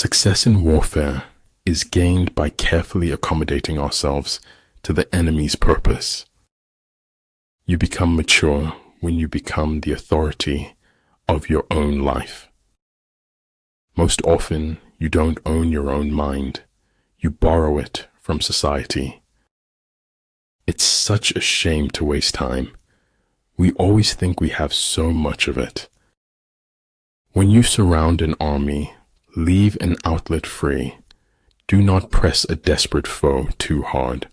Success in warfare is gained by carefully accommodating ourselves to the enemy's purpose. You become mature when you become the authority of your own life. Most often, you don't own your own mind. You borrow it from society. It's such a shame to waste time. We always think we have so much of it. When you surround an army, leave an outlet free. Do not press a desperate foe too hard.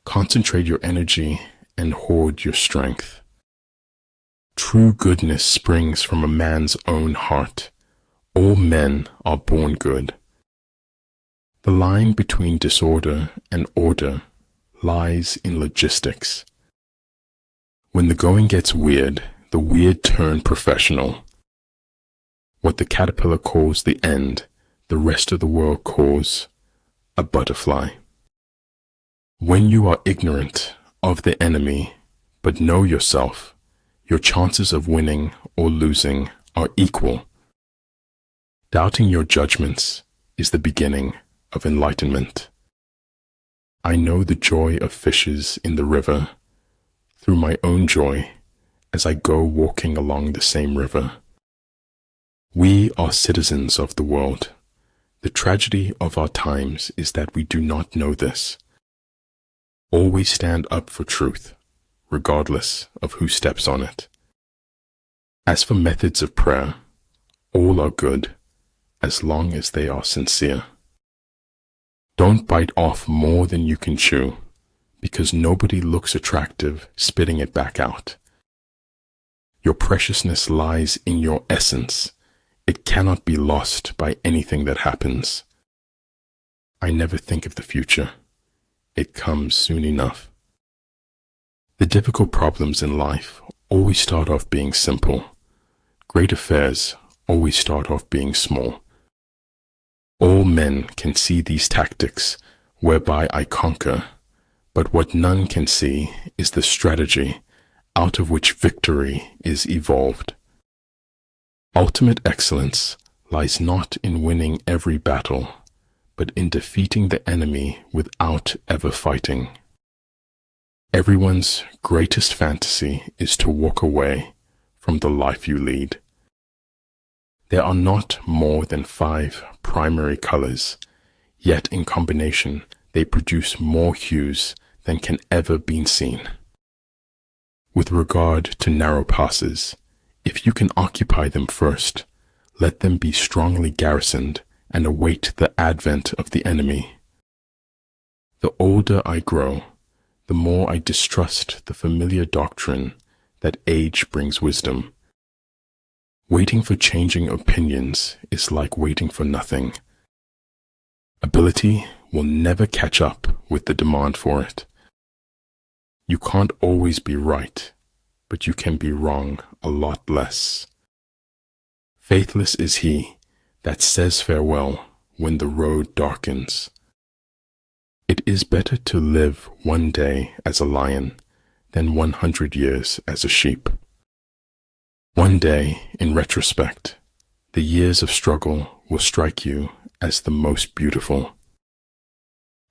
Concentrate your energy and hoard your strength. True goodness springs from a man's own heart. All men are born good. The line between disorder and order lies in logistics. When the going gets weird, the weird turn professional. What the caterpillar calls the end, the rest of the world calls a butterfly. When you are ignorant of the enemy, but know yourself, your chances of winning or losing are equal. Doubting your judgments is the beginning of enlightenment. I know the joy of fishes in the river through my own joy as I go walking along the same river. We are citizens of the world. The tragedy of our times is that we do not know this. Always stand up for truth, regardless of who steps on it. As for methods of prayer, all are good, as long as they are sincere. Don't bite off more than you can chew, because nobody looks attractive spitting it back out. Your preciousness lies in your essence. It cannot be lost by anything that happens. I never think of the future. It comes soon enough. The difficult problems in life always start off being simple. Great affairs always start off being small. All men can see these tactics whereby I conquer, but what none can see is the strategy out of which victory is evolved. Ultimate excellence lies not in winning every battle, but in defeating the enemy without ever fighting. Everyone's greatest fantasy is to walk away from the life you lead. There are not more than 5 primary colors, yet in combination they produce more hues than can ever be seen. With regard to narrow passes, if you can occupy them first, let them be strongly garrisoned and await the advent of the enemy. The older I grow, the more I distrust the familiar doctrine that age brings wisdom. Waiting for changing opinions is like waiting for nothing. Ability will never catch up with the demand for it. You can't always be right, but you can be wrong a lot less. Faithless is he that says farewell when the road darkens. It is better to live one day as a lion than 100 years as a sheep. One day, in retrospect, the years of struggle will strike you as the most beautiful.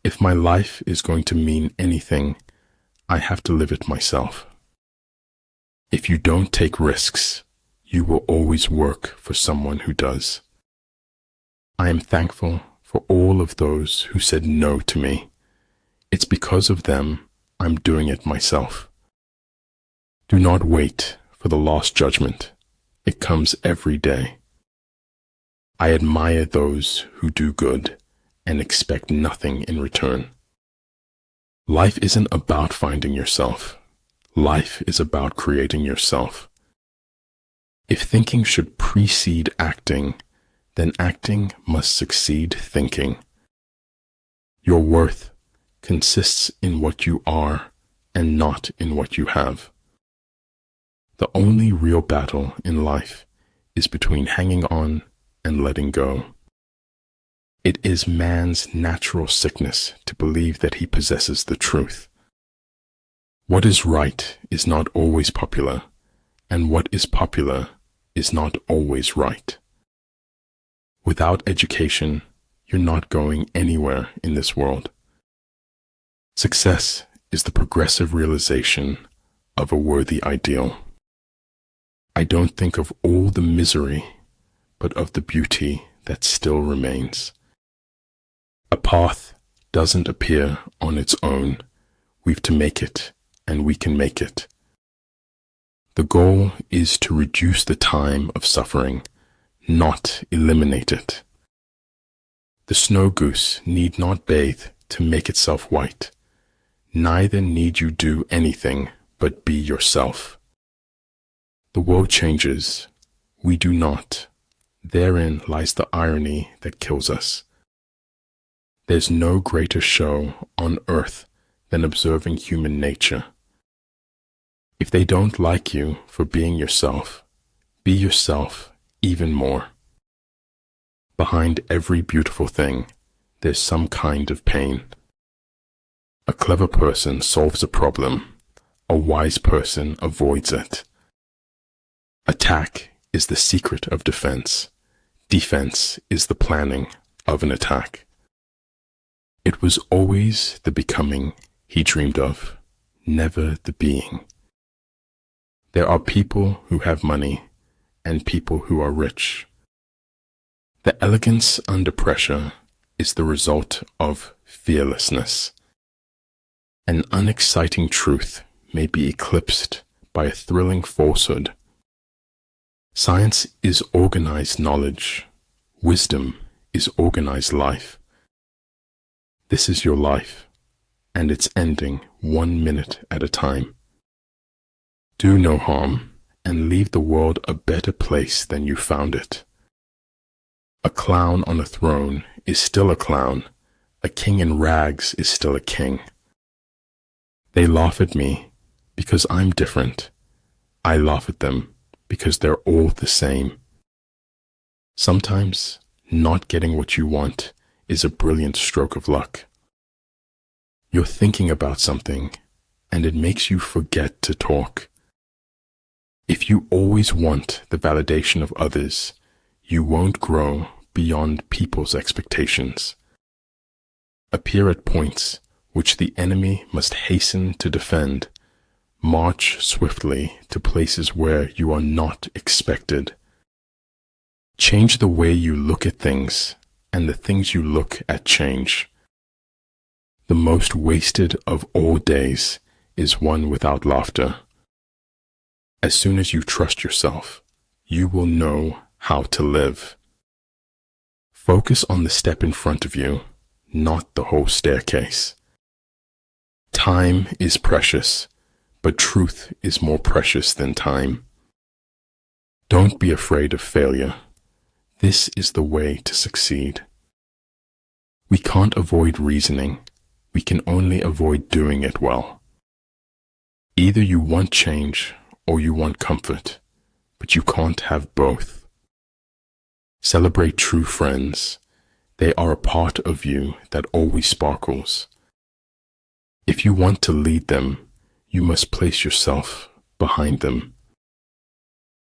If my life is going to mean anything, I have to live it myself. If you don't take risks, you will always work for someone who does. I am thankful for all of those who said no to me. It's because of them I'm doing it myself. Do not wait for the last judgment. It comes every day. I admire those who do good and expect nothing in return. Life isn't about finding yourself. Life is about creating yourself. If thinking should precede acting, then acting must succeed thinking. Your worth consists in what you are and not in what you have. The only real battle in life is between hanging on and letting go. It is man's natural sickness to believe that he possesses the truth. What is right is not always popular, and what is popular is not always right. Without education, you're not going anywhere in this world. Success is the progressive realization of a worthy ideal. I don't think of all the misery, but of the beauty that still remains. A path doesn't appear on its own. We've to make it, and we can make it. The goal is to reduce the time of suffering, not eliminate it. The snow goose need not bathe to make itself white. Neither need you do anything but be yourself. The world changes. We do not. Therein lies the irony that kills us. There's no greater show on earth than observing human nature. If they don't like you for being yourself, be yourself even more. Behind every beautiful thing, there's some kind of pain. A clever person solves a problem. A wise person avoids it. Attack is the secret of defense. Defense is the planning of an attack. It was always the becoming he dreamed of, never the being. There are people who have money and people who are rich. The elegance under pressure is the result of fearlessness. An unexciting truth may be eclipsed by a thrilling falsehood. Science is organized knowledge. Wisdom is organized life. This is your life, and it's ending 1 minute at a time. Do no harm, and leave the world a better place than you found it. A clown on a throne is still a clown. A king in rags is still a king. They laugh at me because I'm different. I laugh at them because they're all the same. Sometimes not getting what you want is a brilliant stroke of luck. You're thinking about something, and it makes you forget to talk. If you always want the validation of others, you won't grow beyond people's expectations. Appear at points which the enemy must hasten to defend. March swiftly to places where you are not expected. Change the way you look at things, and the things you look at change. The most wasted of all days is one without laughter. As soon as you trust yourself, you will know how to live. Focus on the step in front of you, not the whole staircase. Time is precious, but truth is more precious than time. Don't be afraid of failure. This is the way to succeed. We can't avoid reasoning. We can only avoid doing it well. Either you want change or you want comfort, but you can't have both. Celebrate true friends. They are a part of you that always sparkles. If you want to lead them, you must place yourself behind them.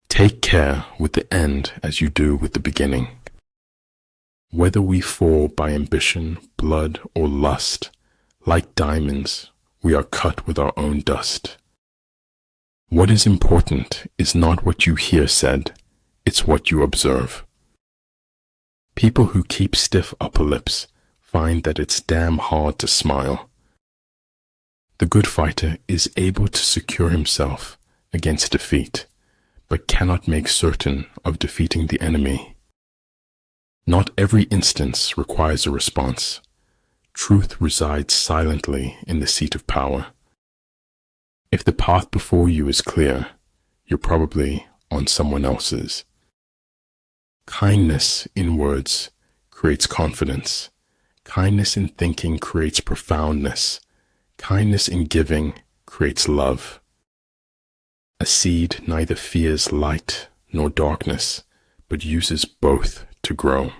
Take care with the end as you do with the beginning. Whether we fall by ambition, blood, or lust, like diamonds, we are cut with our own dust. What is important is not what you hear said, it's what you observe. People who keep stiff upper lips find that it's damn hard to smile. The good fighter is able to secure himself against defeat, but cannot make certain of defeating the enemy. Not every instance requires a response. Truth resides silently in the seat of power. If the path before you is clear, you're probably on someone else's. Kindness in words creates confidence. Kindness in thinking creates profoundness. Kindness in giving creates love. A seed neither fears light nor darkness, but uses both to grow.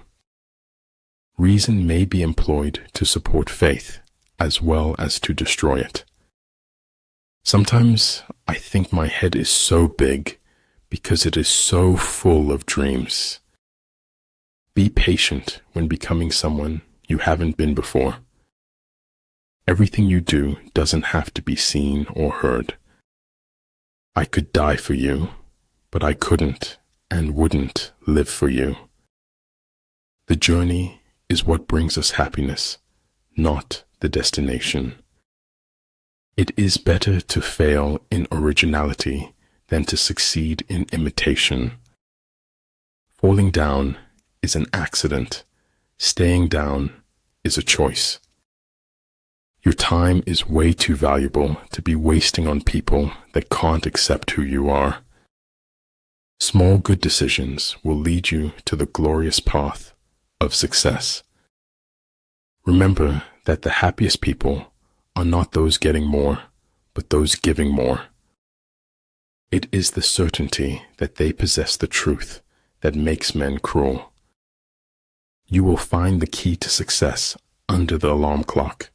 Reason may be employed to support faith, as well as to destroy it. Sometimes I think my head is so big because it is so full of dreams. Be patient when becoming someone you haven't been before. Everything you do doesn't have to be seen or heard. I could die for you, but I couldn't and wouldn't live for you. The journey is what brings us happiness, not the destination. It is better to fail in originality than to succeed in imitation. Falling down is an accident. Staying down is a choice. Your time is way too valuable to be wasting on people that can't accept who you are. Small good decisions will lead you to the glorious path of success. Remember that the happiest people are not those getting more, but those giving more. It is the certainty that they possess the truth that makes men cruel. You will find the key to success under the alarm clock.